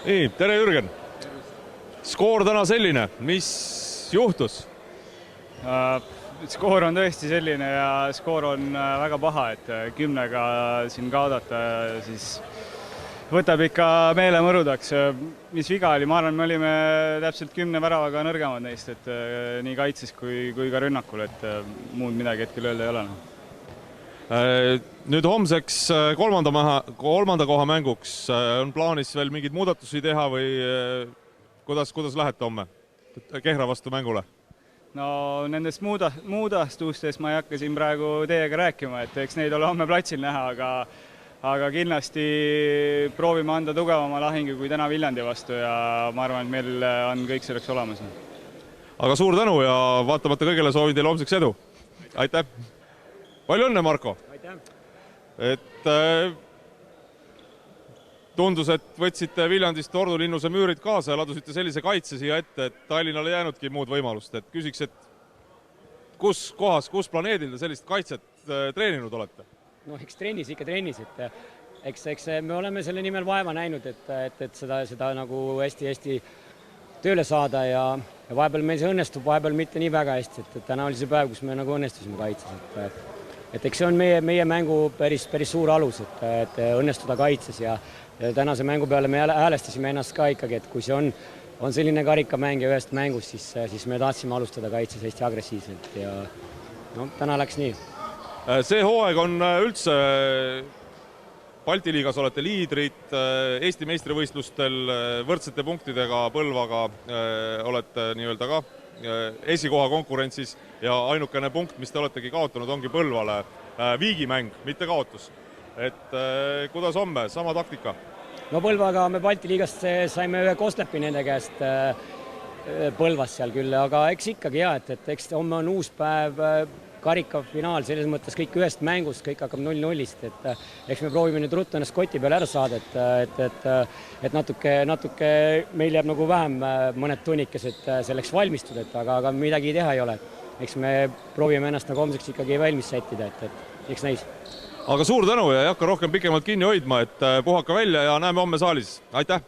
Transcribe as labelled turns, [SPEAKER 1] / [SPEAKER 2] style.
[SPEAKER 1] Nii, tere Jürgen. Skoor täna selline, mis juhtus?
[SPEAKER 2] Skoor on tõesti selline ja skoor on väga paha, et 10-ga siin kaodata siis võtab ikka meele mõrudaks. Mis viga oli? Ma arvan, me olime täpselt 10 väravaga nõrgemad neist, et nii kaitses kui ka rünnakul, et muud midagi hetkel öelda ei ole.
[SPEAKER 1] Nüüd homseks kolmanda koha mänguks on plaanis veel mingeid muudatusi teha või kuidas lähete homme Kehra vastu mängule?
[SPEAKER 2] No nendest muudatustest ma ei hakka siin praegu teiega rääkima, et eks neid ole homme platsil näha, aga kindlasti proovime anda tugevama lahingu kui täna Viljandi vastu ja ma arvan, et meil on kõik selleks olemas.
[SPEAKER 1] Aga suur tänu ja vaatamata kõigele soovin teile homseks edu. Aitäh! Palju õnne, Marko!
[SPEAKER 2] Aitäh!
[SPEAKER 1] Et tundus, et võtsite Viljandist Ordu Linnuse müürid kaasa ja ladusite sellise kaitse siia ette, et Tallinnal ei jäänudki muud võimalust. Et küsiks, et kus planeedil te sellist kaitset treeninud olete?
[SPEAKER 3] No eks trennis, eks me oleme selle nimel vaeva näinud, et seda nagu hästi tööle saada ja vahepeal meil see õnnestub, vahepeal mitte nii väga hästi, et täna oli see päev, kus me nagu õnnestusime kaitses. Et eks see on meie mängu päris suur alus, et õnnestuda kaitses ja tänase mängu peale me häälestasime ennast ka ikkagi, et kui see on selline karikamäng ja ühest mängust, siis me tahtsime alustada kaitses hästi agressiivselt ja no, täna läks nii.
[SPEAKER 1] See hooaeg on üldse, Balti liigas olete liidrid, Eesti meistrivõistlustel võrdsete punktidega Põlvaga olete nii-öelda ka esikoha konkurentsis ja ainukene punkt, mis te oletegi kaotanud, ongi Põlvale viigimäng, mitte kaotus. Et kuidas homme, sama taktika?
[SPEAKER 3] No Põlvaga me Balti liigast saime ühe kostlepi nende käest Põlvas seal küll, aga eks ikkagi et eks homme on uus päev, karikafinaal, selles mõttes kõik ühest mängust, kõik hakkab 0-0-ist, et eks me proovime nüüd ruttu ennast koti peale ära saada, et natuke meil jääb nagu vähem mõned tunnikesed selleks valmistuda, aga midagi teha ei ole. Eks me proovime ennast nagu homseks ikkagi valmis sättida, et eks näis.
[SPEAKER 1] Aga suur tänu ja ei hakka rohkem pikemalt kinni hoidma, et puhaka välja ja näeme homme saalis. Aitäh!